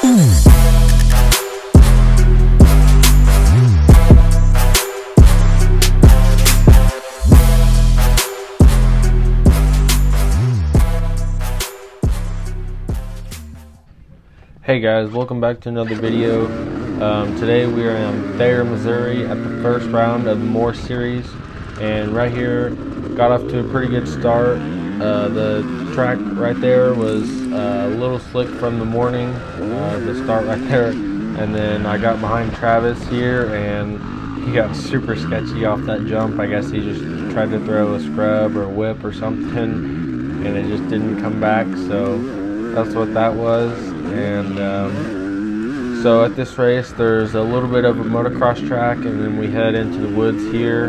Hey guys, welcome back to another video. Today we are in Thayer, Missouri at the first round of the More series, and right here got off to a pretty good start. The track right there was a little slick from the morning, the start right there, and then I got behind Travis here and he got super sketchy off that jump. I guess he just tried to throw a scrub or a whip or something and it just didn't come back, so that's what that was. And so at this race there's a little bit of a motocross track, and then we head into the woods here,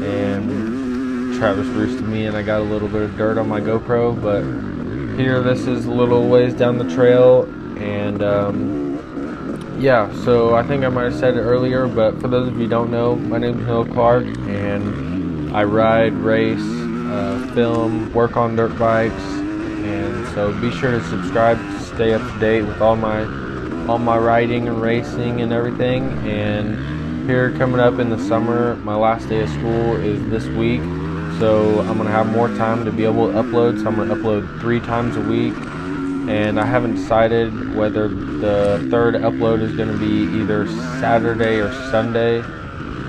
and Travis roosted me and I got a little bit of dirt on my GoPro. But here, this is a little ways down the trail, and yeah, so I think I might have said it earlier, but for those of you who don't know, my name is Noah Clark, and I ride, race, film, work on dirt bikes, and so be sure to subscribe to stay up to date with all my riding and racing and everything. And here, coming up in the summer, my last day of school is this week, so I'm gonna have more time to be able to upload. So I'm gonna upload 3 times a week, and I haven't decided whether the third upload is gonna be either Saturday or Sunday.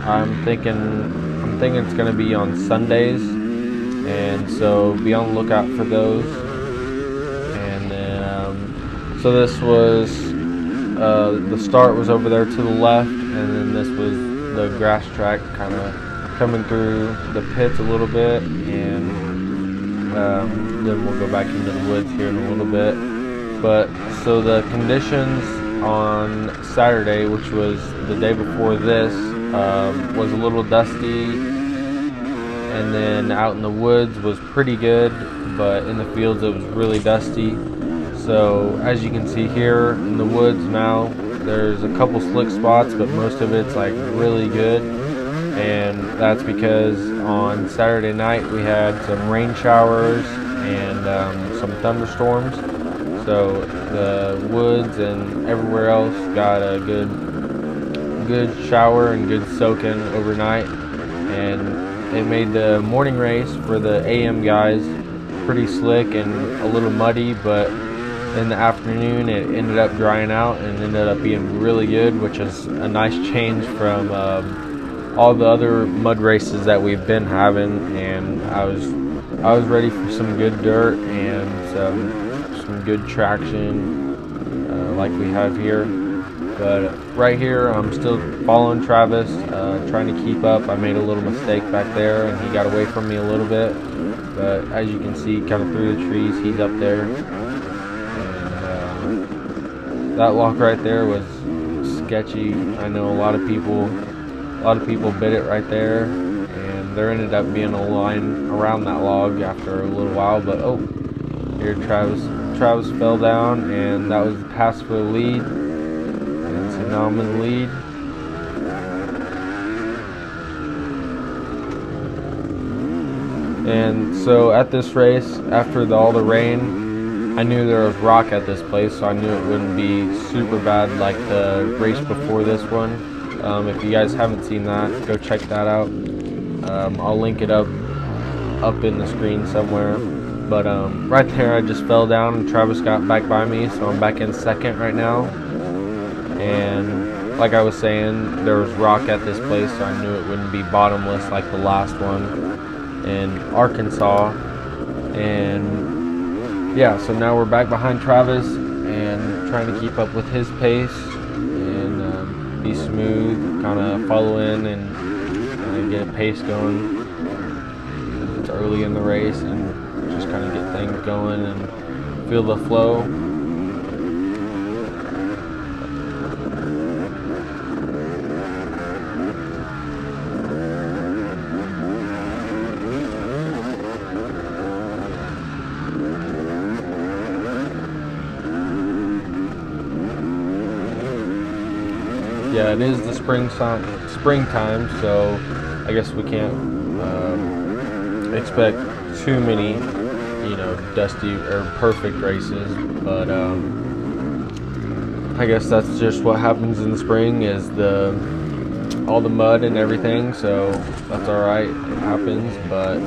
I'm thinking it's gonna be on Sundays, and so be on the lookout for those. So this was, the start was over there to the left, and then this was the grass track kind of coming through the pits a little bit, and then we'll go back into the woods here in a little bit. But so the conditions on Saturday, which was the day before this, was a little dusty, and then out in the woods was pretty good, but in the fields it was really dusty. So as you can see here in the woods now, there's a couple slick spots, but most of it's like really good. And that's because on Saturday night we had some rain showers and some thunderstorms. So the woods and everywhere else got a good shower and good soaking overnight. And it made the morning race for the AM guys pretty slick and a little muddy, but in the afternoon it ended up drying out and ended up being really good, which is a nice change from all the other mud races that we've been having. And I was ready for some good dirt and some good traction like we have here. But right here I'm still following Travis, trying to keep up. I made a little mistake back there and he got away from me a little bit, but as you can see, kind of through the trees, he's up there. That log right there was sketchy. I know a lot of people bit it right there, and there ended up being a line around that log after a little while. But oh, here Travis fell down, and that was the pass for the lead. And so now I'm in the lead. And so at this race, after all the rain, I knew there was rock at this place, so I knew it wouldn't be super bad like the race before this one. If you guys haven't seen that, go check that out. I'll link it up in the screen somewhere. But right there I just fell down and Travis got back by me, so I'm back in second right now. And like I was saying, there was rock at this place, so I knew it wouldn't be bottomless like the last one in Arkansas. And yeah, so now we're back behind Travis and trying to keep up with his pace and be smooth, kind of follow in and get a pace going. It's early in the race and just kind of get things going and feel the flow. Yeah, it is the springtime, so I guess we can't expect too many, dusty or perfect races, but I guess that's just what happens in the spring, is all the mud and everything, so that's all right, it happens. But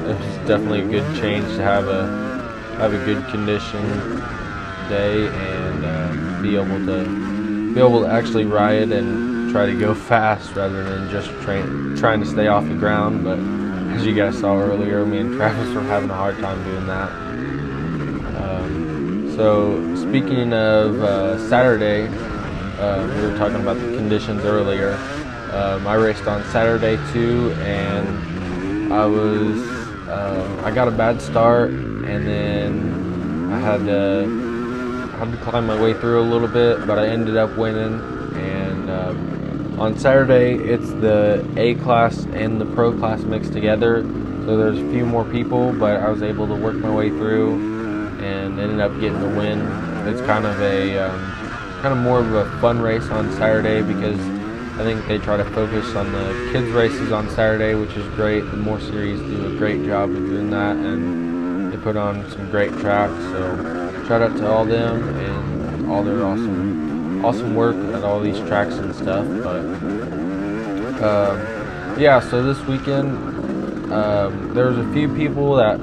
it's definitely a good change to have a good condition day and be able to actually ride and try to go fast rather than just trying to stay off the ground. But as you guys saw earlier, me and Travis were having a hard time doing that. So speaking of Saturday, we were talking about the conditions earlier. I raced on Saturday too, and I got a bad start, and then I had to climb my way through a little bit, but I ended up winning. And on Saturday, it's the A class and the pro class mixed together, so there's a few more people, but I was able to work my way through and ended up getting the win. It's kind of more of a fun race on Saturday, because I think they try to focus on the kids races on Saturday, which is great. The Moore Series do a great job of doing that, and they put on some great tracks. So shout out to all them and all their awesome work at all these tracks and stuff. But yeah, so this weekend there was a few people that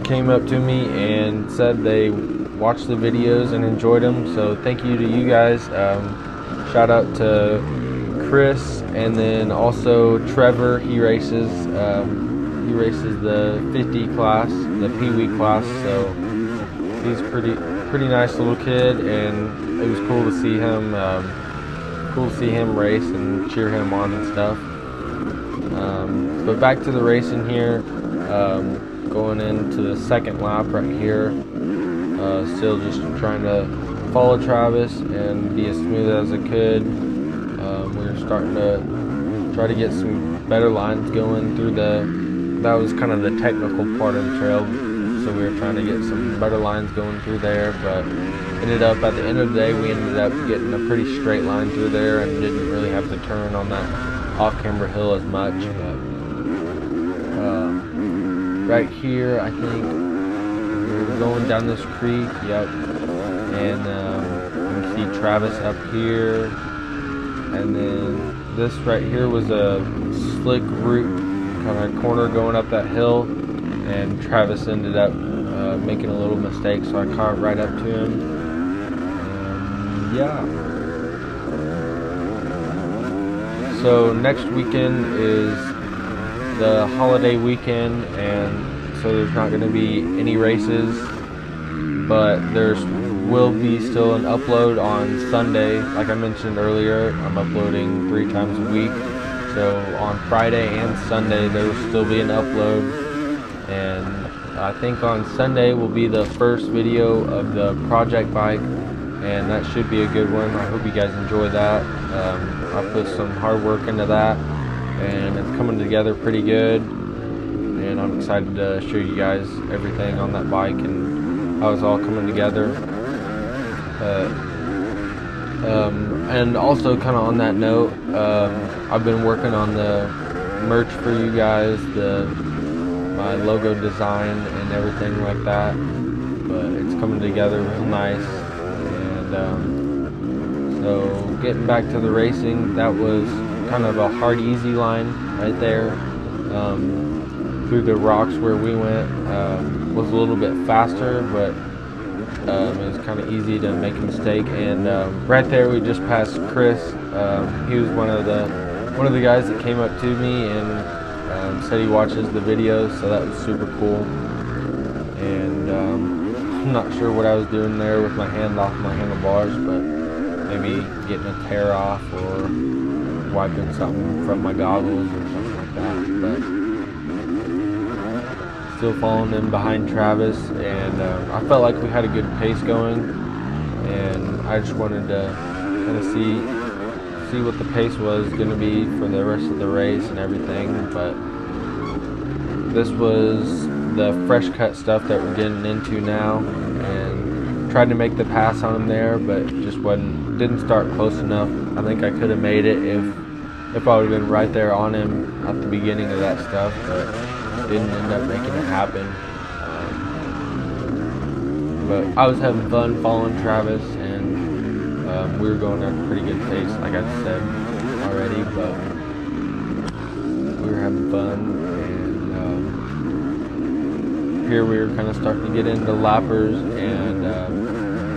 came up to me and said they watched the videos and enjoyed them, so thank you to you guys. Shout out to Chris, and then also Trevor. He races the 50 class, the Pee Wee class, so he's pretty nice little kid, and it was cool to see him race and cheer him on and stuff. But back to the racing here. Going into the second lap right here, still just trying to follow Travis and be as smooth as I could. We were starting to try to get some better lines going through that was kind of the technical part of the trail, so we were trying to get some better lines going through there, but ended up at the end of the day, we ended up getting a pretty straight line through there and didn't really have to turn on that off-camber hill as much. But right here, I think we're going down this creek, yep, and you can see Travis up here, and then this right here was a slick route, kind of corner going up that hill, and Travis ended up making a little mistake, so I caught right up to him, and yeah. So next weekend is the holiday weekend, and so there's not going to be any races, but there's will be still an upload on Sunday. Like I mentioned earlier, I'm uploading 3 times a week, so on Friday and Sunday there will still be an upload, and I think on Sunday will be the first video of the project bike, and that should be a good one. I hope you guys enjoy that. I put some hard work into that, and it's coming together pretty good, and I'm excited to show you guys everything on that bike and how it's all coming together. And also, kind of on that note, I've been working on the merch for you guys, my logo design and everything like that, but it's coming together real nice. And so getting back to the racing, that was kind of a hard easy line right there. Through the rocks where we went was a little bit faster, but it was kind of easy to make a mistake. And right there we just passed Chris. He was one of the guys that came up to me and said he watches the videos, so that was super cool. And I'm not sure what I was doing there with my hand off my handlebars, but maybe getting a tear off or wiping something from my goggles or something like that. But still following in behind Travis, and I felt like we had a good pace going, and I just wanted to kind of see what the pace was going to be for the rest of the race and everything. But this was the fresh cut stuff that we're getting into now, and tried to make the pass on him there, but just didn't start close enough. I think I could have made it if I would have been right there on him at the beginning of that stuff, but didn't end up making it happen. But I was having fun following Travis, and We were going at a pretty good pace, like I said already, but we were having fun, and here we were kind of starting to get into lappers, and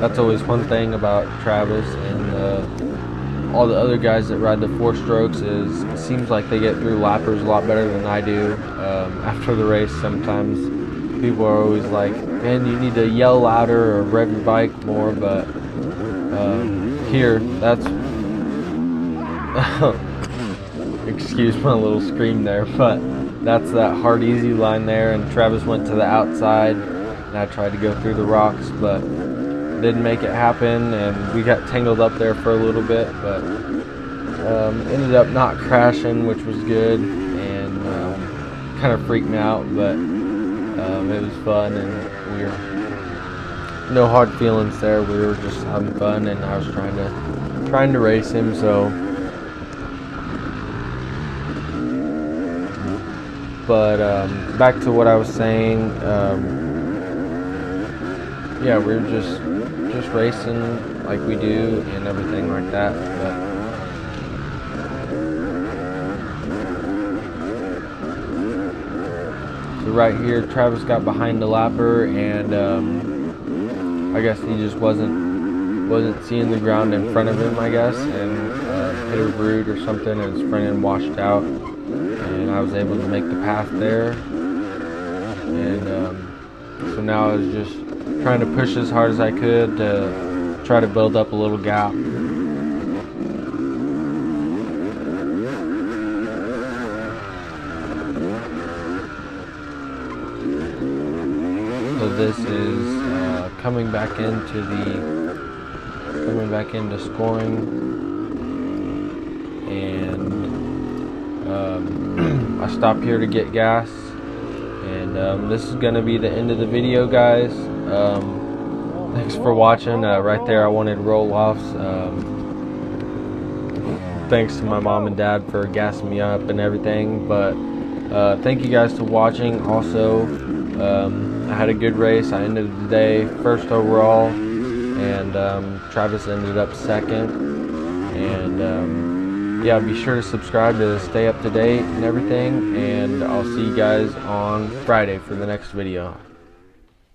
that's always one thing about Travis and all the other guys that ride the 4-strokes is it seems like they get through lappers a lot better than I do. After the race, sometimes people are always like, man, you need to yell louder or rev your bike more, but here, that's excuse my little scream there, but that's that hard easy line there, and Travis went to the outside and I tried to go through the rocks, but didn't make it happen, and we got tangled up there for a little bit, but ended up not crashing, which was good, and kind of freaked me out, but it was fun, and we were no hard feelings there. We were just having fun, and I was trying to race him, so. But back to what I was saying, yeah, we were just racing like we do and everything like that. But so right here, Travis got behind the lapper, and I guess he just wasn't seeing the ground in front of him, I guess, and hit a root or something, and his front end washed out. And I was able to make the path there, and so now I was just trying to push as hard as I could to try to build up a little gap. So this is coming back into scoring, and I stopped here to get gas, and this is going to be the end of the video, guys. Thanks for watching. Right there I wanted roll-offs. Thanks to my mom and dad for gassing me up and everything, but thank you guys for watching. Also, I had a good race. I ended the day first overall, and Travis ended up second, and yeah, be sure to subscribe to stay up to date and everything, and I'll see you guys on Friday for the next video.